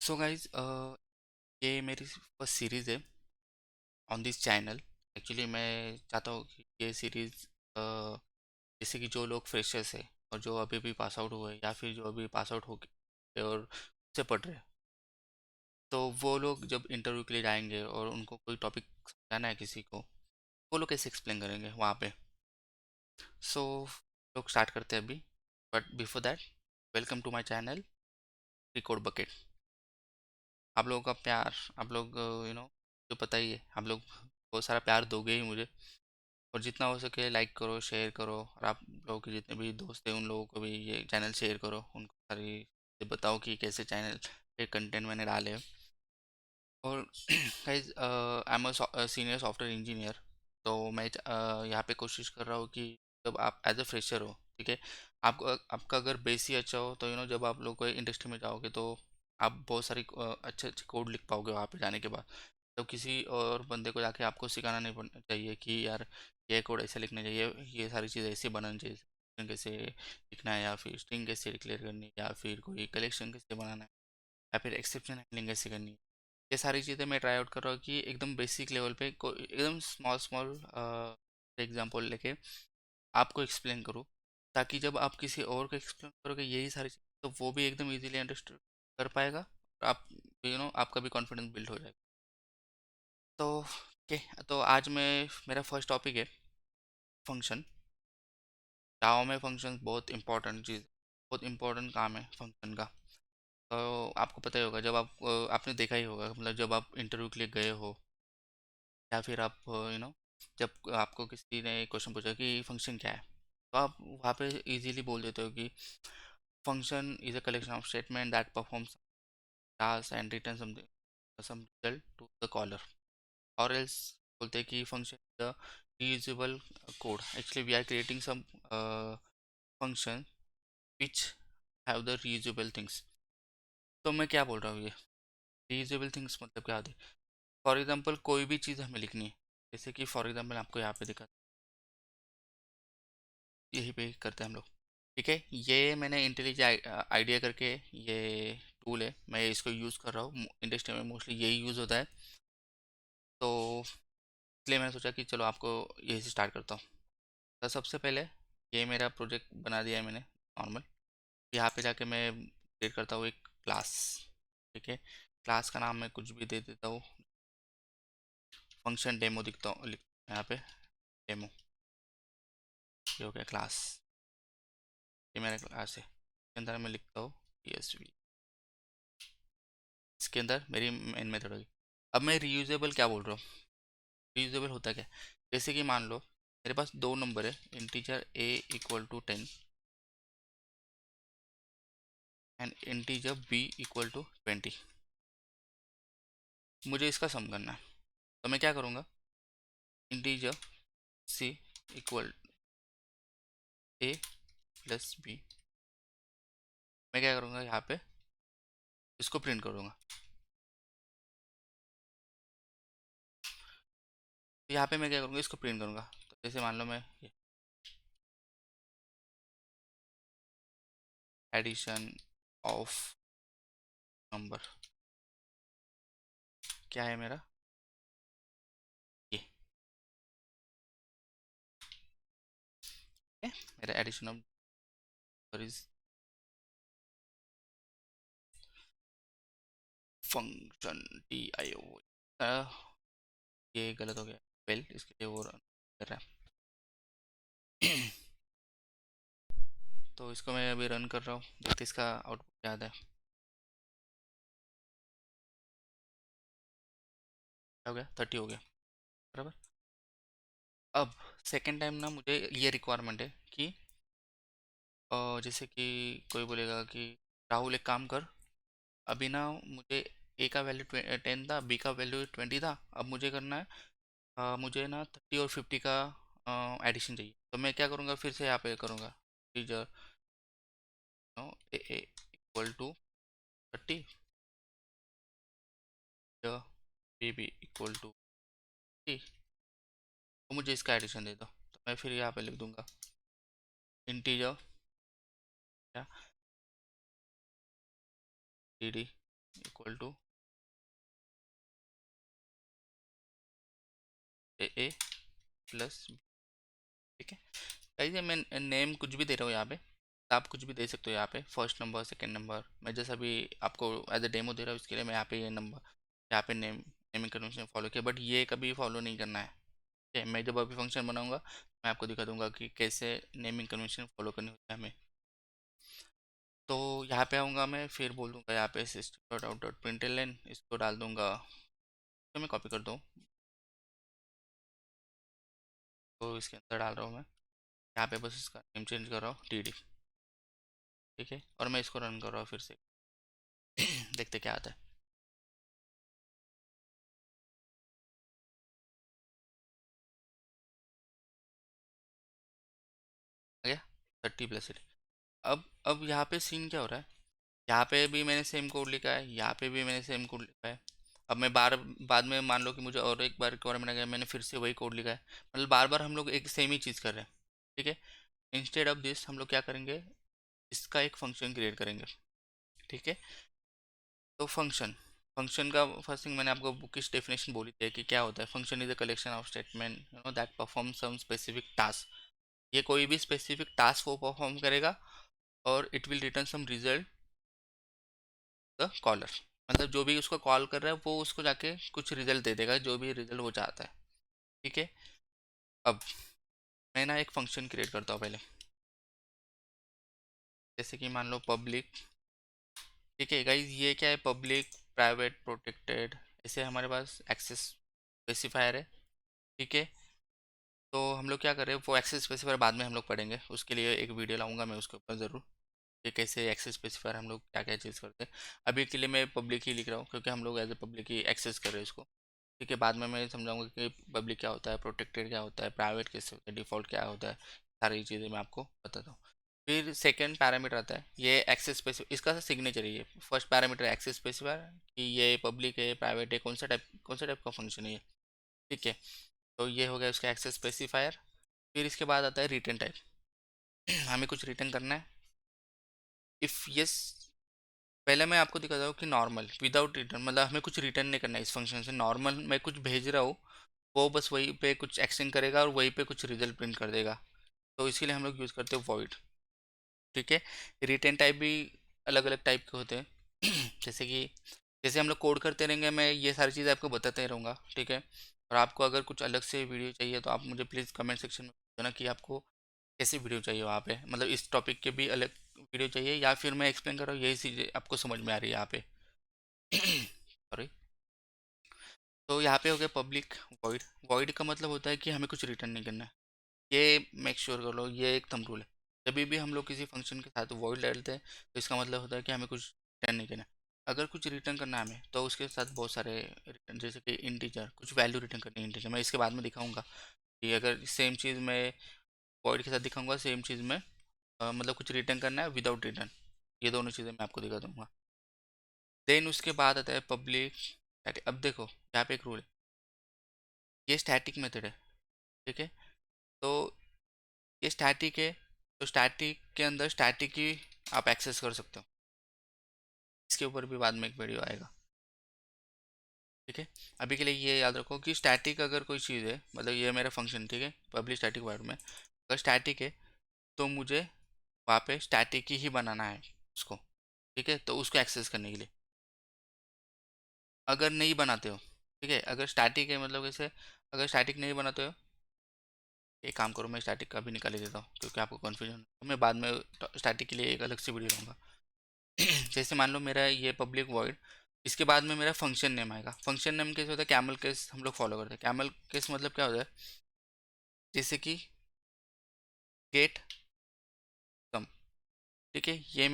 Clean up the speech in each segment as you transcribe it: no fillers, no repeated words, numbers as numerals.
So guys ये मेरी first series है ऑन दिस चैनल। एक्चुअली मैं चाहता हूँ कि ये सीरीज़ जैसे कि जो लोग फ्रेशर्स है और जो अभी भी पास आउट हुए या फिर जो अभी पास आउट हो गए और से पढ़ रहे हैं, तो वो लोग जब इंटरव्यू के लिए जाएंगे और उनको कोई टॉपिक समझाना है किसी को, वो लोग कैसे एक्सप्लेन करेंगे वहाँ पे। सो लोग स्टार्ट करते हैं अभी, but before that, welcome to my channel record bucket. आप लोगों का प्यार, आप लोग जो पता ही है, आप लोग बहुत सारा प्यार दोगे ही मुझे। और जितना हो सके लाइक करो, शेयर करो, और आप लोगों के जितने भी दोस्त हैं उन लोगों को भी ये चैनल शेयर करो, उनको सारी ये बताओ कि कैसे चैनल पे कंटेंट मैंने डाले हैं। और guys I am senior software engineer. तो मैं यहाँ पे कोशिश कर रहा हूँ कि जब आप एज अ फ्रेशर हो, ठीक है, आपको आपका अगर बेस ही अच्छा हो तो जब आप लोग कोई इंडस्ट्री में जाओगे तो आप बहुत सारी अच्छे अच्छे कोड लिख पाओगे वहाँ पे जाने के बाद। तो किसी और बंदे को जाके आपको सिखाना नहीं पड़ना चाहिए कि यार ये कोड ऐसे लिखना चाहिए, ये सारी चीज़ ऐसे बनानी चाहिए, function कैसे लिखना है, या फिर स्ट्रिंग कैसे डिक्लेयर करनी है, या फिर कोई कलेक्शन कैसे बनाना है, या फिर एक्सेप्शन हैंडलिंग कैसे करनी है। ये सारी चीज़ें मैं ट्राई आउट कर रहा हूँ कि एकदम बेसिक लेवल पे एकदम स्मॉल स्मॉल एग्जांपल लेके आपको एक्सप्लेन करूँ, ताकि जब आप किसी और को एक्सप्लेन करोगे यही सारी चीज़, तो वो भी एकदम इजीली अंडरस्टैंड कर पाएगा, और आप आपका भी कॉन्फिडेंस बिल्ड हो जाएगा। तो ओके, तो आज मैं मेरा फर्स्ट टॉपिक है फंक्शन। जावा में फंक्शन बहुत इंपॉर्टेंट चीज़, बहुत इंपॉर्टेंट काम है फंक्शन का। तो आपको पता ही होगा, जब आप आपने देखा ही होगा, मतलब जब आप इंटरव्यू के लिए गए हो, या फिर आप जब आपको किसी ने क्वेश्चन पूछा कि फंक्शन क्या है, तो आप वहाँ पे इजीली बोल देते हो कि function is a collection of statement that performs task and return some result to the caller. और एल्स बोलते हैं कि function is the reusable code. Actually we are creating some function which have the reusable things. तो मैं क्या बोल रहा हूँ, ये reusable things मतलब क्या होती है? फॉर एग्जाम्पल कोई भी चीज़ हमें लिखनी है, जैसे कि फॉर एग्जाम्पल आपको यहाँ पे दिखा, यही पे करते हैं हम लोग, ठीक है। ये मैंने इंटेलिजेंट आइडिया करके ये टूल है, मैं इसको यूज़ कर रहा हूँ, इंडस्ट्री में मोस्टली यही यूज़ होता है। तो इसलिए मैंने सोचा कि चलो आपको यही से स्टार्ट करता हूँ। तो सबसे पहले ये मेरा प्रोजेक्ट बना दिया है मैंने नॉर्मल। यहाँ पे जाके मैं क्रिएट करता हूँ एक क्लास, ठीक है। क्लास का नाम मैं कुछ भी दे देता हूँ, फंक्शन डेमो दिखता हूँ यहाँ पे, डेमो, ये हो गया क्लास। ये मेरा क्लास है, इसके अंदर मैं लिखता हूँ PSV, इसके अंदर मेरी मेन मेथड होगी। अब मैं रीयूजेबल क्या बोल रहा हूँ, रीयूजेबल होता क्या है? जैसे कि मान लो मेरे पास दो नंबर है, integer a equal to 10 and integer b equal to 20। मुझे इसका सम करना है, तो मैं क्या करूँगा, integer c equal a plus b, मैं क्या करूँगा यहाँ पे इसको प्रिंट करूँगा। तो यहाँ पे मैं क्या करूँगा, इसको प्रिंट करूँगा। तो जैसे मान लो मैं एडिशन ऑफ नंबर क्या है मेरा, ये है मेरा addition of number is function TIO। ये गलत हो गया, वेल इसके लिए वो रन कर रहा है। तो इसको मैं अभी रन कर रहा हूँ, देखते इसका आउटपुट क्या आता है। क्या हो गया, 30 हो गया, बराबर। अब सेकेंड टाइम ना मुझे ये रिक्वायरमेंट है कि जैसे कि कोई बोलेगा कि राहुल एक काम कर, अभी ना मुझे ए का वैल्यू 10 था, बी का वैल्यू 20 था, अब मुझे करना है मुझे ना 30 और 50 का एडिशन चाहिए। तो मैं क्या करूँगा, फिर से यहाँ पे करूँगा, teacher a equal to 30, b b equal to 30, तो मुझे इसका एडिशन दे दो। तो मैं फिर यहाँ पे लिख दूँगा इंटीजर क्या, d d equal to a plus, ठीक है गाइस। ये मैं नेम कुछ भी दे रहा हूँ यहाँ पे, तो आप कुछ भी दे सकते हो यहाँ पे, फर्स्ट नंबर सेकंड नंबर। मैं जैसा अभी आपको एज अ डेमो दे रहा हूँ, इसके लिए मैं यहाँ पे ये नंबर, यहाँ पे नेमिंग कन्वेंशन फॉलो किया, बट ये कभी फॉलो नहीं करना है। ठीक है, मैं जब अभी फंक्शन बनाऊंगा मैं आपको दिखा दूंगा कि कैसे नेमिंग कन्वेंशन फॉलो करनी होती है हमें। तो यहाँ पे आऊँगा मैं, फिर बोल दूंगा यहाँ पे system dot out dot println, इसको डाल दूंगा, तो मैं कॉपी कर दूँ, तो इसके अंदर डाल रहा हूँ मैं, यहाँ पे बस इसका नेम चेंज कर रहा हूँ टी डी, ठीक है। और मैं इसको रन कर रहा हूँ फिर से देखते क्या आता है। आ गया 30+8। अब यहाँ पे सीन क्या हो रहा है, यहाँ पे भी मैंने सेम कोड लिखा है, यहाँ पे भी मैंने सेम कोड लिखा है। अब मैं बाद में मान लो कि मुझे और एक बार रिक्वायरमेंट आ गया, मैंने फिर से वही कोड लिखा है, मतलब बार बार हम लोग एक सेम ही चीज़ कर रहे हैं। ठीक है, इंस्टेड ऑफ दिस हम लोग क्या करेंगे, इसका एक फंक्शन क्रिएट करेंगे। ठीक है, तो फंक्शन का फर्स्ट थिंग मैंने आपको बुकिश डेफिनेशन बोली थी कि क्या होता है, function is a collection of statement that perform some specific task. ये कोई भी स्पेसिफिक टास्क वो परफॉर्म करेगा और it will return some result the caller, मतलब जो भी उसको कॉल कर रहा है वो उसको जाके कुछ रिजल्ट दे देगा, जो भी रिजल्ट वो चाहता है। ठीक है, अब मैं ना एक फंक्शन क्रिएट करता हूँ पहले, जैसे कि मान लो पब्लिक। ठीक है गाइज, ये क्या है, पब्लिक प्राइवेट प्रोटेक्टेड, ऐसे हमारे पास एक्सेस स्पेसिफायर है। ठीक है, तो हम लोग क्या करें, वो एक्सेस स्पेसिफायर बाद में हम लोग पढ़ेंगे, उसके लिए एक वीडियो लाऊंगा मैं उसके ऊपर ज़रूर, कि कैसे एक्सेस स्पेसिफायर हम लोग क्या क्या चीज़ करते हैं। अभी के लिए मैं पब्लिक ही लिख रहा हूँ क्योंकि हम लोग एज ए पब्लिक ही एक्सेस कर रहे हैं इसको। ठीक है, बाद में मैं समझाऊंगा कि पब्लिक क्या होता है, प्रोटेक्टेड क्या होता है, प्राइवेट कैसे होता है, डिफ़ॉल्ट क्या होता है, सारी चीज़ें मैं आपको बताता हूँ। फिर सेकंड पैरामीटर आता है, ये एक्सेस स्पेसिफायर, इसका सिग्नेचर है ये। फर्स्ट पैरामीटर एक्सेस स्पेसिफायर, कि ये पब्लिक है प्राइवेट है, कौन सा टाइप का फंक्शन है ये। ठीक है, तो ये हो गया उसका एक्सेस स्पेसिफायर। फिर इसके बाद आता है रिटर्न टाइप हमें कुछ रिटर्न करना है। इफ़ यस, पहले मैं आपको दिखाता हूँ कि नॉर्मल विदाउट रिटर्न, मतलब हमें कुछ रिटर्न नहीं करना है इस फंक्शन से। नॉर्मल मैं कुछ भेज रहा हूँ, वो बस वहीं पे कुछ एक्शन करेगा और वहीं पे कुछ रिजल्ट प्रिंट कर देगा, तो इसके लिए हम लोग यूज़ करते हैं वॉइड। ठीक है, रिटर्न टाइप भी अलग अलग टाइप के होते हैं जैसे कि जैसे हम लोग कोड करते रहेंगे, मैं ये सारी चीज़ आपको बताते रहूँगा। ठीक है, और आपको अगर कुछ अलग से वीडियो चाहिए तो आप मुझे प्लीज़ कमेंट सेक्शन में बताना कि आपको कैसी वीडियो चाहिए वहाँ पे, मतलब इस टॉपिक के भी अलग वीडियो चाहिए, या फिर मैं एक्सप्लेन कर रहा हूँ यही चीज़ें आपको समझ में आ रही है यहाँ पे सॉरी। तो यहाँ पे हो गया पब्लिक वॉइड। वॉइड का मतलब होता है कि हमें कुछ रिटर्न नहीं करना है, ये मेक श्योर कर लो, ये एक थंब रूल है। जब भी हम लोग किसी फंक्शन के साथ वॉइड डालते हैं तो इसका मतलब होता है कि हमें कुछ रिटर्न नहीं करना है। अगर कुछ रिटर्न करना है हमें तो उसके साथ बहुत सारे रिटर्न, जैसे कि इंटीजर, कुछ वैल्यू रिटर्न करनी है इंटीजर, मैं इसके बाद में दिखाऊंगा कि अगर सेम चीज़ मैं वॉइड के साथ दिखाऊंगा, सेम चीज़ में मतलब कुछ रिटर्न करना है विदाउट रिटर्न, ये दोनों चीज़ें मैं आपको दिखा दूंगा। देन उसके बाद आता है पब्लिक स्टैटिक। अब देखो यहाँ पे एक रूल है, ये स्टैटिक मेथड है। ठीक है, तो ये स्टैटिक है, तो स्टैटिक के अंदर स्टैटिक ही आप एक्सेस कर सकते हो, इसके ऊपर भी बाद में एक वीडियो आएगा। ठीक है, अभी के लिए ये याद रखो कि स्टैटिक अगर कोई चीज़ है, मतलब ये मेरा फंक्शन, ठीक है, पब्लिक स्टैटिक वर्ड में अगर स्टैटिक है तो मुझे वहाँ पे स्टैटिक ही बनाना है उसको। ठीक है, तो उसको एक्सेस करने के लिए, अगर नहीं बनाते हो, ठीक है, अगर स्टैटिक है मतलब कैसे, अगर स्टैटिक नहीं बनाते हो, एक काम करो, मैं स्टैटिक का भी निकाल ही देता हूँ क्योंकि आपको कन्फ्यूजन, मैं बाद में स्टैटिक के लिए एक अलग से वीडियो लूँगा जैसे मान लो मेरा ये पब्लिक वॉइड, इसके बाद में मेरा फंक्शन नेम आएगा। फंक्शन नेम कैसे होता है, कैमल केस हम लोग फॉलो करते हैं। कैमल केस मतलब क्या होता है, जैसे कि गेट कम। ठीक है, ये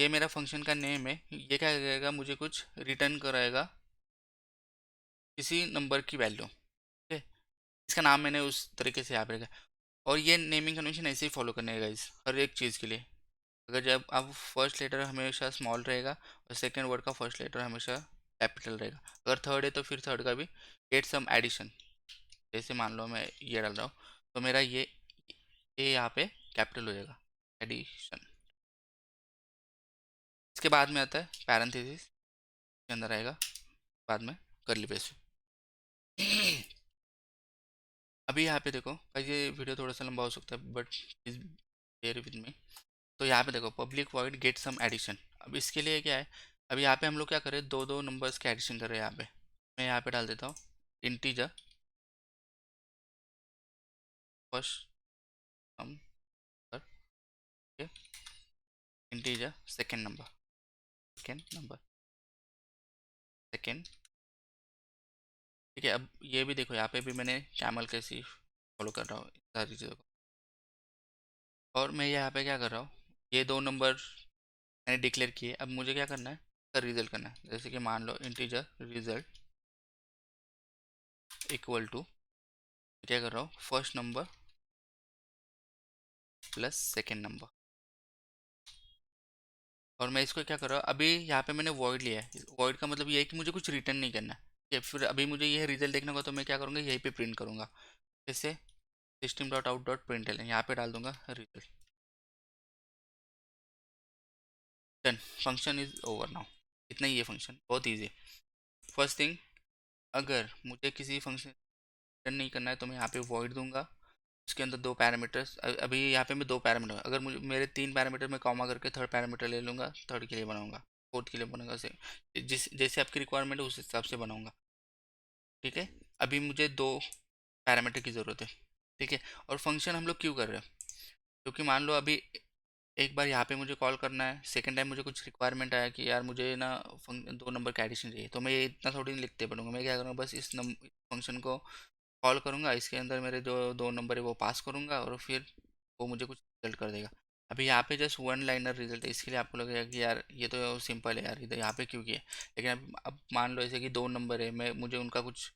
मेरा फंक्शन का नेम है, ये क्या करेगा, मुझे कुछ रिटर्न कराएगा किसी नंबर की वैल्यू। ठीक है, इसका नाम मैंने उस तरीके से यहाँ पे रखा, और ये नेमिंग कन्वेंशन ऐसे ही फॉलो करने का इस हर एक चीज़ के लिए। अगर जब अब फर्स्ट लेटर हमेशा स्मॉल रहेगा और सेकंड वर्ड का फर्स्ट लेटर हमेशा कैपिटल रहेगा, अगर थर्ड है तो फिर थर्ड का भी गेट सम एडिशन। जैसे मान लो मैं ये डाल रहा हूँ, तो मेरा ये यहाँ पे कैपिटल हो जाएगा, एडिशन। इसके बाद में आता है पैरेंथेसिस के अंदर आएगा बाद में कर्ली ब्रेस। अभी यहाँ पे देखो भाई, ये वीडियो थोड़ा सा लंबा हो सकता है but please bear with me. तो यहाँ पे देखो public void get sum addition. अब इसके लिए क्या है, अभी यहाँ पे हम लोग क्या करें, दो दो नंबर्स के एडिशन कर रहे हैं। यहाँ पे मैं यहाँ पे डाल देता हूँ integer first number, integer second number second. ठीक है, अब ये भी देखो यहाँ पे भी मैंने कैमल कैसी फॉलो कर रहा हूँ सारी चीज़ों को। और मैं यहाँ पे क्या कर रहा हूँ, ये दो नंबर मैंने डिक्लेयर किए। अब मुझे क्या करना है, इसका रिजल्ट करना है। जैसे कि मान लो इंटीजर रिजल्ट इक्वल टू, क्या कर रहा हूँ, first number plus second number. और मैं इसको क्या कर रहा हूँ, अभी यहाँ पे मैंने वॉइड लिया है। वॉइड का मतलब ये है कि मुझे कुछ रिटर्न नहीं करना है। ठीक है, फिर अभी मुझे ये रिजल्ट देखना होगा तो मैं क्या करूँगा, यहीं पे प्रिंट करूँगा। जैसे system dot out dot print L, यहाँ पे डाल दूंगा result. Done, function is over now. इतना ही ये फंक्शन बहुत ईजी है। फर्स्ट थिंग, अगर मुझे किसी फंक्शन रिटर्न नहीं करना है तो मैं यहाँ पे वॉइड दूंगा। उसके अंदर दो पैरामीटर्स, अभी यहाँ पे मैं दो पैरामीटर, अगर मुझे मेरे तीन पैरामीटर में कॉमा करके थर्ड पैरामीटर ले लूँगा, थर्ड के लिए बनाऊंगा, फोर्थ के लिए बनाऊंगा, से जिस जैसे आपकी रिक्वायरमेंट है उस हिसाब से बनाऊंगा। ठीक है, अभी मुझे दो पैरामीटर की ज़रूरत है। ठीक है, और फंक्शन हम लोग क्यों कर रहे हैं, क्योंकि मान लो अभी एक बार यहाँ पे मुझे कॉल करना है, सेकंड टाइम मुझे कुछ रिक्वायरमेंट आया कि यार मुझे ना दो नंबर का एडिशन चाहिए, तो मैं ये इतना थोड़ी नहीं लिखते पढ़ूंगा। मैं क्या करूँगा, बस इस फंक्शन को कॉल करूँगा, इसके अंदर मेरे जो दो नंबर है वो पास करूँगा और फिर वो मुझे कुछ रिजल्ट कर देगा। अभी यहाँ पे जस्ट वन लाइनर रिजल्ट है, इसके लिए आपको लगेगा कि यार ये तो सिंपल है यार, इधर यहाँ पे क्यों किया। लेकिन अब मान लो ऐसे कि दो नंबर है, मैं मुझे उनका कुछ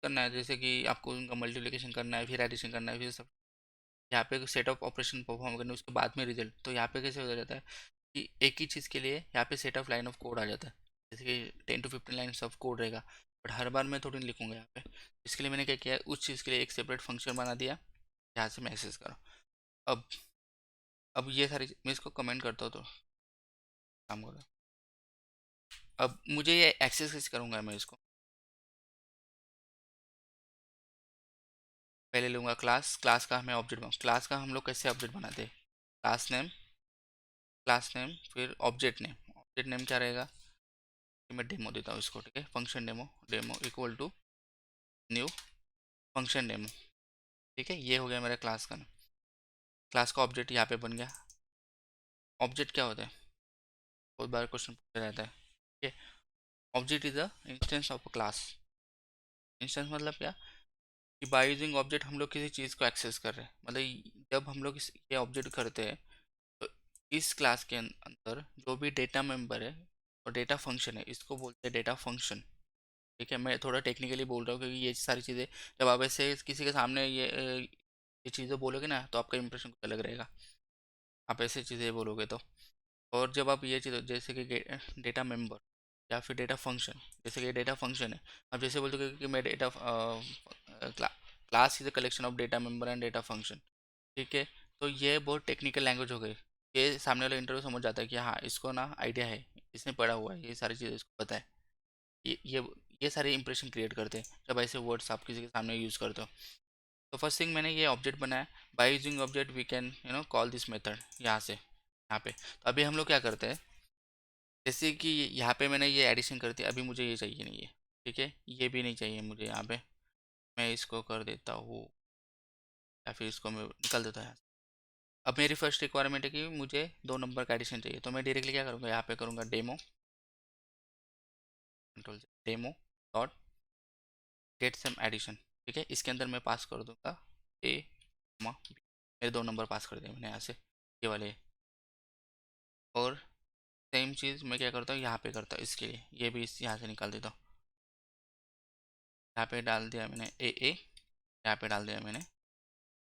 करना है, जैसे कि आपको उनका मल्टीप्लिकेशन करना है, फिर एडिशन करना है, फिर सब यहाँ पे सेट ऑफ ऑपरेशन परफॉर्म करने, उसके बाद में रिजल्ट। तो यहाँ पे कैसे हो जाता है कि एक ही चीज़ के लिए यहाँ पे set of line of code आ जाता है। जैसे कि 10 to 15 लाइन्स ऑफ कोड रहेगा, बट हर बार मैं थोड़ी नहीं लिखूंगा यहाँ पे। इसके लिए मैंने क्या किया, उस चीज़ के लिए एक सेपरेट फंक्शन बना दिया जहाँ से मैं एक्सेस करूँ। अब अब ये सारी मैं इसको कमेंट करता हूँ तो काम करो। अब मुझे ये एक्सेस कैसे करूँगा, मैं इसको पहले लूँगा क्लास। क्लास का हमें ऑब्जेक्ट बनाऊँ, क्लास का हम लोग कैसे ऑब्जेक्ट बनाते हैं, क्लास नेम फिर ऑब्जेक्ट नेम क्या रहेगा, कि मैं डेमो देता हूँ इसको। ठीक है, function demo, demo equal to new function demo. ठीक है, ये हो गया मेरा क्लास का। क्लास का ऑब्जेक्ट यहाँ पे बन गया। ऑब्जेक्ट क्या होता है, बहुत बार क्वेश्चन पूछा जाता है। ठीक है, object is a instance of a class. Instance मतलब क्या, कि बाय यूजिंग ऑब्जेक्ट हम लोग किसी चीज़ को एक्सेस कर रहे हैं। मतलब जब हम लोग ये ऑब्जेक्ट करते हैं तो इस क्लास के अंदर जो भी डेटा मेंबर है और डेटा फंक्शन है, इसको बोलते हैं डेटा फंक्शन। ठीक है, मैं थोड़ा टेक्निकली बोल रहा हूँ क्योंकि ये सारी चीज़ें जब आप ऐसे किसी के सामने ये चीज़ें बोलोगे ना तो आपका इंप्रेशन कुछ अलग रहेगा, आप ऐसे चीज़ें बोलोगे तो। और जब आप ये चीज़ जैसे कि डेटा मेंबर या फिर डेटा फंक्शन, जैसे कि डेटा फंक्शन है, आप जैसे बोलते हो कि मैं data class is a collection of data member and data function. ठीक है, तो ये बहुत टेक्निकल लैंग्वेज हो गई। ये सामने वाला इंटरव्यू समझ जाता है कि हाँ इसको ना आइडिया है, इसने पढ़ा हुआ है, ये सारी चीज़ें इसको पता है। ये सारे इंप्रेशन क्रिएट करते हैं जब ऐसे वर्ड्स आप किसी के सामने यूज़ करते हो। तो फर्स्ट थिंग मैंने ये ऑब्जेक्ट बनाया। By using object we can call this method, यहाँ से यहाँ पे। तो अभी हम लोग क्या करते हैं, जैसे कि यहाँ पे मैंने ये एडिशन कर दिया, अभी मुझे ये चाहिए नहीं है। ठीक है, ये भी नहीं चाहिए मुझे यहाँ पे, मैं इसको कर देता हूँ या फिर इसको मैं निकल देता हूँ। अब मेरी फर्स्ट रिक्वायरमेंट है कि मुझे दो नंबर का एडिशन चाहिए, तो मैं डायरेक्टली क्या करूँगा, यहाँ पे करूँगा demo, control demo dot get sum addition. ठीक है, इसके अंदर मैं पास कर दूंगा ए बी, मेरे दो नंबर पास कर दिए मैंने यहाँ से, ये वाले। और सेम चीज़ मैं क्या करता हूँ यहाँ पे करता हूँ, इसके लिए ये भी इस यहाँ से निकाल देता हूँ। यहाँ पे डाल दिया मैंने ए, यहाँ पे डाल दिया मैंने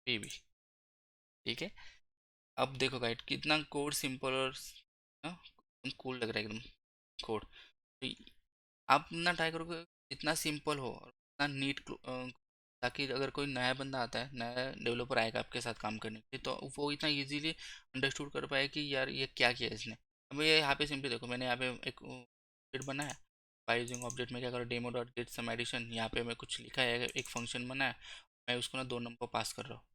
बी। ठीक है, अब देखो गाइड कितना कोड सिंपल और कूल लग रहा है एकदम कोड। तो आप ना ट्राई करोगे जितना सिंपल हो और उतना नीट, ताकि अगर कोई नया बंदा आता है, नया डेवलपर आएगा आपके साथ काम करने के लिए, तो वो इतना इजीली अंडरस्टूड कर पाए कि यार ये क्या किया इसने। अब ये यहाँ पे सिंपली देखो, मैंने यहाँ पे एक ऑब्जेक्ट बनाया, बाय यूजिंग ऑब्जेक्ट में क्या करो, demo dot get sum addition, यहाँ पे मैं कुछ लिखा है, एक फंक्शन बनाया, मैं उसको ना दो नंबर पास कर रहा हूँ।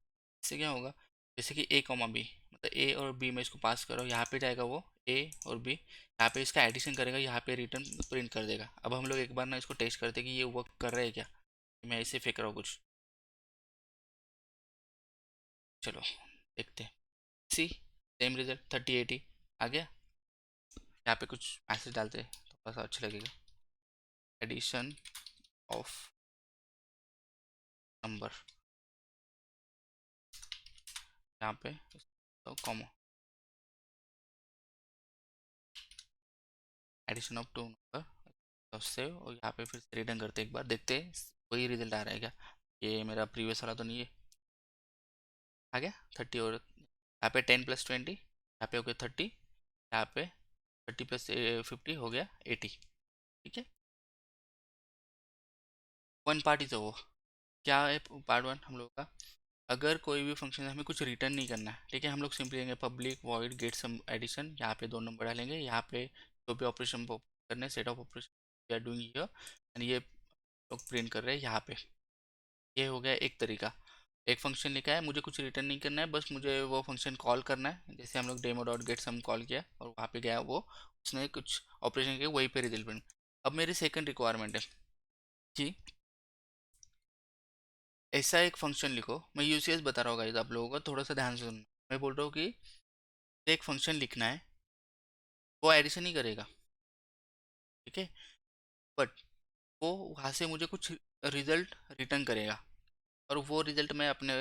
इससे क्या होगा, जैसे कि ए कॉमा बी, मतलब ए और बी में इसको पास करो, यहाँ पे जाएगा वो ए और बी, यहाँ पे इसका एडिशन करेगा, यहाँ पे रिटर्न प्रिंट कर देगा। अब हम लोग एक बार ना इसको टेस्ट करते हैं कि ये वर्क कर रहा है क्या। मैं ऐसे फेंक रहा हूँ कुछ, चलो देखते हैं। सी सेम रिजल्ट 3080 आ गया। यहाँ पे कुछ मैसेज डालते हैं तो थोड़ा सा अच्छा लगेगा, एडिशन ऑफ नंबर, यहाँ पे तो comma, addition of two number, तो सेव, और यहाँ पे फिर से रिटर्न करते हैं, एक बार देखते हैं वही रिजल्ट आ रहा है क्या। ये मेरा प्रीवियस वाला तो नहीं है, आ गया 30, और यहाँ पे 10 + 20, यहाँ पे हो गया 30, यहाँ पे 30 + 50 हो गया 80। ठीक है, वन पार्ट इज वो क्या है, पार्ट वन हम लोग का, अगर कोई भी फंक्शन हमें कुछ रिटर्न नहीं करना है, ठीक है, हम लोग सिंपली लेंगे public void get sum addition, यहाँ पे दो नंबर डालेंगे, यहाँ पे जो भी ऑपरेशन करने, set of operation we are doing here, and ये लोग प्रिंट कर रहे हैं यहाँ पे। ये हो गया एक तरीका, एक फंक्शन लिखा है, मुझे कुछ रिटर्न नहीं करना है, बस मुझे वो फंक्शन कॉल करना है, जैसे हम लोग demo dot get sum call किया और वहाँ पे गया वो, उसने कुछ ऑपरेशन किया, वहीं पे रिजल्ट प्रिंट। अब मेरी सेकंड रिक्वायरमेंट है कि ऐसा एक फंक्शन लिखो, मैं यूसीएस बता रहा हूँ गाइस आप लोगों को, थोड़ा सा ध्यान से सुनना। मैं बोल रहा हूँ कि एक फंक्शन लिखना है, वो एडिशन ही करेगा, ठीक है, बट वो वहाँ से मुझे कुछ रिजल्ट रिटर्न करेगा, और वो रिजल्ट मैं अपने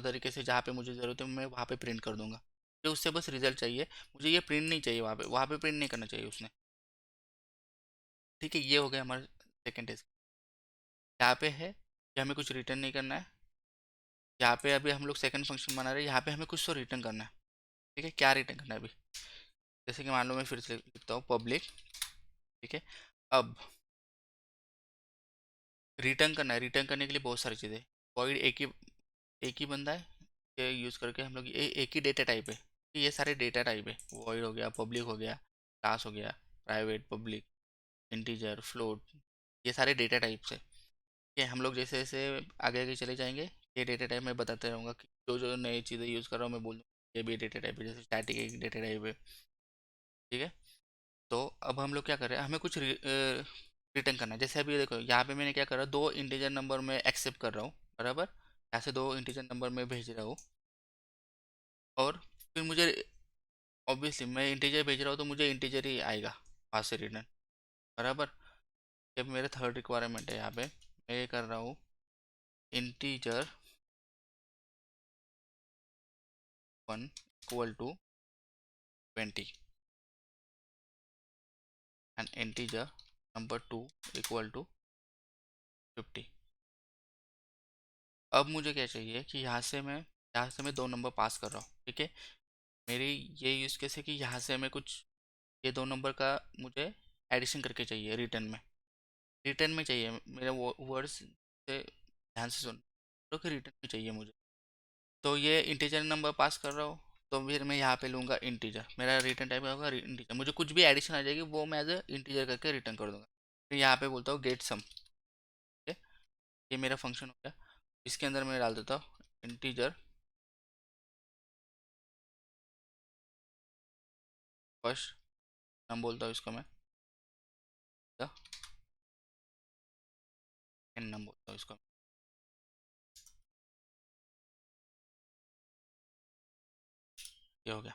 तरीके से जहाँ पे मुझे ज़रूरत है मैं वहाँ पे प्रिंट कर दूंगा। मुझे उससे बस रिजल्ट चाहिए, मुझे ये प्रिंट नहीं चाहिए, वहाँ पे प्रिंट नहीं करना चाहिए उसने। ठीक है, ये हो गया हमारा सेकेंड टेस्ट। यहाँ पे है कि हमें कुछ रिटर्न नहीं करना है, यहाँ पे अभी हम लोग सेकंड फंक्शन बना रहे हैं, यहाँ पे हमें कुछ तो रिटर्न करना है। ठीक है, क्या रिटर्न करना है अभी, जैसे कि मान लो मैं फिर से लिखता हूँ पब्लिक, ठीक है, अब रिटर्न करना है, रिटर्न करने के लिए बहुत सारी चीज़ें, वॉइड एक ही बंदा है, ये यूज़ करके हम लोग एक ही डेटा टाइप है, ये सारे डेटा टाइप है, वॉइड हो गया, पब्लिक हो गया, क्लास हो गया, प्राइवेट, पब्लिक, इंटीजर, फ्लोट, ये सारे डेटा टाइप्स है। ये हम लोग जैसे जैसे आगे आगे चले जाएंगे, ये डेटा टाइप मैं बताते रहूँगा कि जो जो नई चीज़ें यूज़ कर रहा हूँ मैं बोल दूँ ये भी डेटा टाइप है, जैसे स्टैटिक एक डेटा टाइप है। ठीक है, तो अब हम लोग क्या कर रहे हैं, हमें कुछ रिटर्न करना है, जैसे अभी देखो यहाँ पे मैंने क्या करा, दो इंटीजर नंबर में एक्सेप्ट कर रहा हूँ, बराबर, यहाँ से दो इंटीजर नंबर में भेज रहा हूँ, और फिर मुझे ऑब्वियसली मैं इंटीजर भेज रहा हूँ तो मुझे इंटीजर ही आएगा वहाँ से रिटर्न, बराबर। जब मेरा थर्ड रिक्वायरमेंट है यहाँ पे, मैं ये कर रहा हूँ इंटीजर 1 = 20 एंड इंटीजर नंबर 2 = 50। अब मुझे क्या चाहिए कि यहाँ से मैं दो नंबर पास कर रहा हूँ, ठीक है, मेरी ये यूज़ केस है कि यहाँ से हमें कुछ ये दो नंबर का मुझे एडिशन करके चाहिए रिटर्न में, रिटर्न में चाहिए मेरे वर्ड्स से ध्यान से सुन, तो कि रिटर्न में चाहिए मुझे, तो ये इंटीजर नंबर पास कर रहा हूँ, तो फिर मैं यहाँ पे लूँगा इंटीजर, मेरा रिटर्न टाइप होगा इंटीजर, मुझे कुछ भी एडिशन आ जाएगी वो मैं एज ए इंटीजर करके रिटर्न कर दूँगा। फिर यहाँ पे बोलता हूँ गेट सम, ठीक है, ये मेरा फंक्शन हो गया, इसके अंदर मैं डाल देता हूँ इंटीजर फर्स्ट नम, बोलता हूँ इसको मैं एन नम, बोलता हूँ इसको, ये हो गया।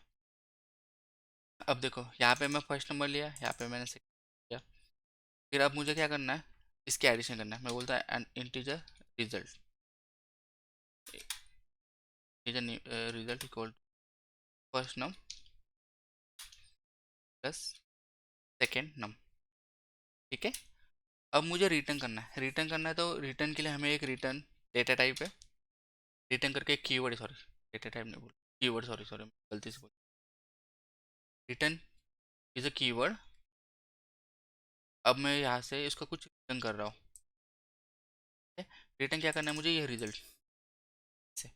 अब देखो यहाँ पे मैं फर्स्ट नंबर लिया, यहाँ पे मैंने सेकंड लिया, फिर अब मुझे क्या करना है, इसके एडिशन करना है, मैं बोलता है an integer result, integer result equal first num plus second num. ठीक है, अब मुझे रिटर्न करना है, रिटर्न करना है, तो रिटर्न के लिए हमें एक रिटर्न डेटा टाइप है, रिटर्न करके एक कीवर्ड, सॉरी डेटा टाइप नहीं बोल, कीवर्ड, सॉरी सॉरी गलती से बोल, रिटर्न इज अ कीवर्ड। अब मैं यहाँ से इसका कुछ रिटर्न कर रहा हूँ, रिटर्न क्या करना है मुझे, ये रिजल्ट से।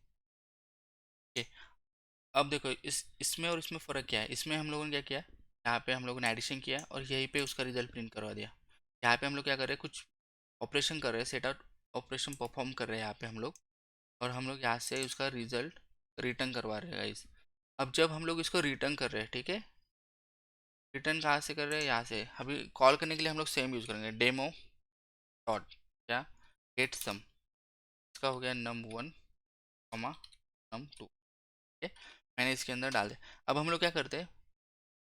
अब देखो इसमें और इसमें फ़र्क क्या है, इसमें हम लोगों ने क्या किया, यहाँ पे हम लोगों ने एडिशन किया और यहीं पे उसका रिजल्ट प्रिंट करवा दिया। यहाँ पे हम लोग क्या कर रहे हैं, कुछ ऑपरेशन कर रहे हैं, सेट आउट ऑपरेशन परफॉर्म कर रहे हैं यहाँ पे हम लोग, और हम लोग यहाँ से उसका रिजल्ट रिटर्न करवा रहे हैं गाइस। अब जब हम लोग इसको रिटर्न कर रहे हैं, ठीक है, रिटर्न कहाँ से कर रहे हैं, यहाँ से। अभी कॉल करने के लिए हम लोग सेम यूज़ करेंगे, डेमो डॉट क्या गेट सम, इसका हो गया num1 num2, ठीक है, मैंने इसके अंदर डाल दिया। अब हम लोग क्या करते हैं,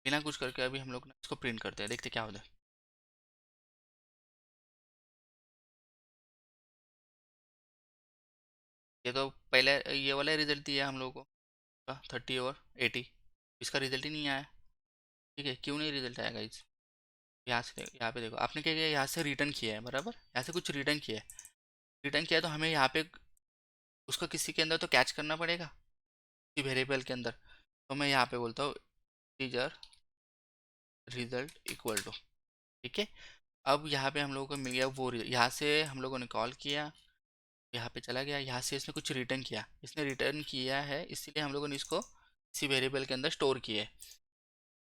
बिना कुछ करके अभी हम लोग इसको प्रिंट करते हैं, देखते क्या होता है। ये तो पहले ये वाला रिजल्ट दिया हम लोगों को 30 और 80, इसका रिजल्ट ही नहीं आया। ठीक है, क्यों नहीं रिजल्ट आएगा इस, यहाँ से देखो, यहाँ पे देखो आपने क्या किया, यहाँ से रिटर्न किया है बराबर, यहाँ से कुछ रिटर्न किया है, रिटर्न किया है तो हमें यहाँ पे उसको किसी के अंदर तो कैच करना पड़ेगा, किसी वेरिएबल के अंदर। तो मैं यहाँ पे बोलता हूँ टीजर रिजल्ट इक्वल टू, ठीक है। अब यहाँ पे हम लोगों को मिल गया वो यहाँ से हम लोगों ने कॉल किया, यहाँ पे चला गया, यहाँ से इसने कुछ रिटर्न किया, इसने रिटर्न किया है इसीलिए हम लोगों ने इसको इसी वेरिएबल के अंदर स्टोर किया है।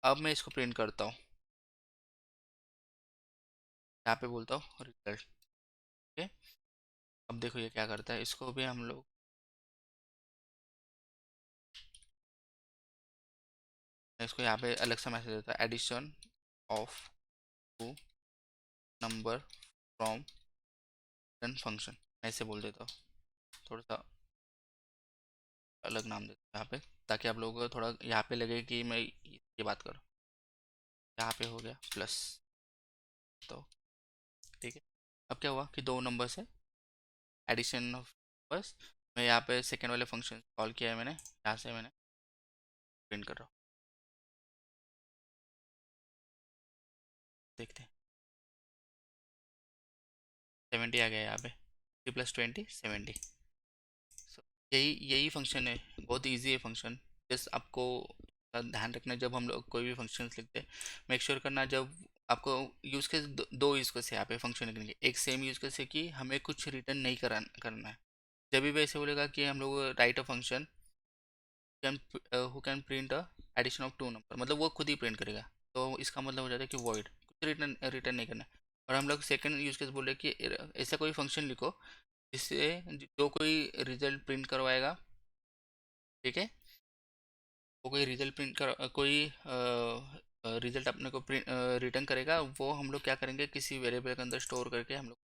अब मैं इसको प्रिंट करता हूँ, यहाँ पे बोलता हूँ रिजल्ट, ठीक है। अब देखो ये क्या करता है, इसको भी हम लोग इसको यहाँ पे अलग सा मैसेज देता है, addition of two number from function, ऐसे बोल देता हूँ, थोड़ा सा अलग नाम देता हूँ यहाँ पे, ताकि आप लोगों को थोड़ा यहाँ पे लगे कि मैं ये बात करूँ। यहाँ पे हो गया प्लस, तो ठीक है। अब क्या हुआ कि दो नंबर से एडिशन ऑफ बस, मैं यहाँ पे सेकेंड वाले फंक्शन कॉल किया है मैंने, यहाँ से मैंने प्रिंट कर रहा हूँ, देखते हैं 70 आ गया यहाँ पे, 3 + 20 70। So, यही यही फंक्शन है, बहुत इजी है फंक्शन। बस आपको ध्यान रखना जब हम लोग कोई भी फंक्शन लिखते हैं, मेक श्योर करना जब आपको यूज़ केस दो यूज़ केस है यहाँ पे फंक्शन लिखने के, एक सेम यूज़ केस है कि हमें कुछ रिटर्न नहीं करना है। जब भी ऐसे बोलेगा कि हम लोग right a function can who can print a addition of two number, मतलब वो खुद ही प्रिंट करेगा, तो इसका मतलब हो जाता है कि वॉइड, कुछ रिटर्न रिटर्न नहीं करना है। और हम लोग सेकंड यूज़ केस बोल रहे हैं कि ऐसा कोई फंक्शन लिखो जिससे जो कोई रिजल्ट प्रिंट करवाएगा, ठीक है, वो कोई रिजल्ट प्रिंट कर कोई रिजल्ट अपने को प्रिंट रिटर्न करेगा, वो हम लोग क्या करेंगे किसी वेरिएबल के अंदर स्टोर करके हम लोग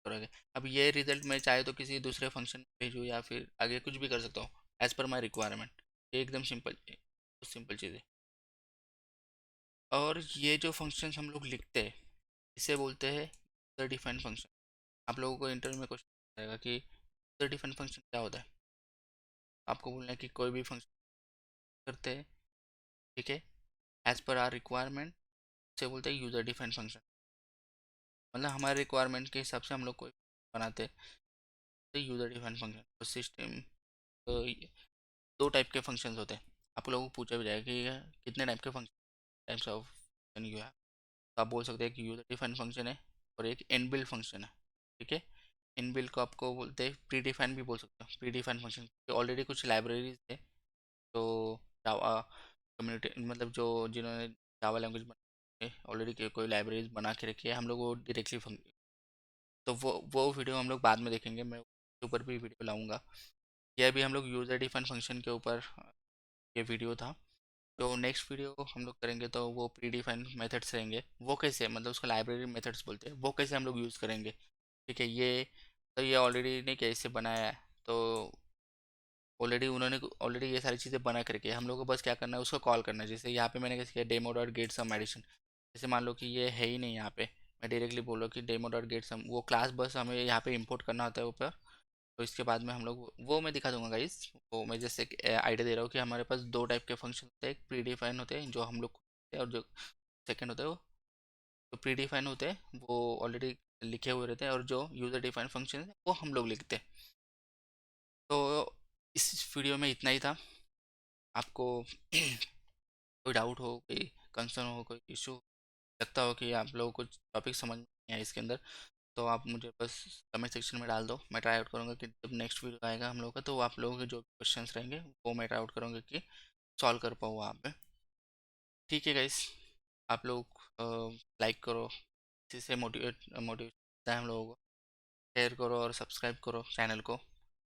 करेंगे। अब ये रिजल्ट मैं चाहे तो किसी दूसरे फंक्शन में भेजूँ या फिर आगे कुछ भी कर सकता हूँ एज पर माई रिक्वायरमेंट, एकदम सिंपल, सिंपल चीज़ है। और ये जो फंक्शंस हम लोग लिखते हैं इसे बोलते हैं यूजर डिफाइंड फंक्शन। आप लोगों को इंटरव्यू में क्वेश्चन आएगा कि यूजर डिफाइंड फंक्शन क्या होता है, आपको बोलना है कि कोई भी फंक्शन करते हैं, ठीक है, एज पर आर रिक्वायरमेंट, से बोलते हैं यूजर डिफाइंड फंक्शन। मतलब हमारे रिक्वायरमेंट के हिसाब से हम लोग कोई बनाते हैं तो यूजर डिफाइंड फंक्शन। तो सिस्टम तो दो टाइप के फंक्शंस होते हैं, आप लोगों को पूछा भी जाएगा कि कितने टाइप के function, types of function you है, तो आप बोल सकते हैं कि यूजर डिफाइंड फंक्शन है और एक इनबिल्ट फंक्शन है, ठीक है। इनबिल्ट को आपको बोलते हैं प्री डिफाइंड भी बोल सकते हो, प्री डिफाइंड फंक्शन ऑलरेडी कुछ लाइब्रेरीज है, तो जावा कम्युनिटी मतलब जो जिन्होंने जावा लैंग्वेज ऑलरेडी कोई लाइब्रेरीज बना के रखी है, हम लोग वो डायरेक्टली, तो वो वीडियो हम लोग बाद में देखेंगे, मैं उसके ऊपर भी वीडियो लाऊंगा। यह भी हम लोग यूज़र डिफाइंड फंक्शन के ऊपर ये वीडियो था। तो नेक्स्ट वीडियो हम लोग करेंगे तो वो प्री डिफाइंड मेथड्स रहेंगे, वो कैसे मतलब उसको लाइब्रेरी मेथड्स बोलते हैं, वो कैसे हम लोग यूज़ करेंगे, ठीक है। ये तो ये ऑलरेडी ने कैसे बनाया है, तो ऑलरेडी उन्होंने ऑलरेडी ये सारी चीज़ें बना करके हम लोग को बस क्या करना है उसको कॉल करना है। जैसे यहाँ पे मैंने कैसे किया, demo dot get sum addition, जैसे मान लो कि ये है ही नहीं यहाँ पे, मैं डायरेक्टली बोलो कि डेमो डॉट गेट सम, वो क्लास बस हमें यहाँ पे इंपोर्ट करना होता है ऊपर। तो इसके बाद में हम लोग वो मैं दिखा दूंगा गाइस, वो मैं जैसे आइडिया दे रहा हूँ कि हमारे पास दो टाइप के फंक्शन होते हैं, एक प्री डिफाइन होते हैं जो हम लोग करते हैं, और जो सेकेंड होता है वो, जो प्री डिफाइन होते हैं वो ऑलरेडी लिखे हुए रहते हैं, और जो यूज़र डिफाइन फंक्शन है वो हम लोग लिखते हैं। तो इस वीडियो में इतना ही था। आपको कोई डाउट हो, कोई कंसर्न हो, कोई इशू लगता हो कि आप लोगों को टॉपिक समझ में नहीं आया इसके अंदर, तो आप मुझे बस कमेंट सेक्शन में डाल दो, मैं ट्राई आउट करूँगा कि जब नेक्स्ट वीडियो आएगा हम लोग का तो आप लोगों के जो क्वेश्चंस रहेंगे वो मैं ट्राई आउट करूँगा कि सॉल्व कर पाऊँ वहाँ पे। ठीक है गाइस, आप लोग लाइक करो, इसी से मोटिवेट मोटिवेट होता है हम लोगों को। शेयर करो और सब्सक्राइब करो चैनल को।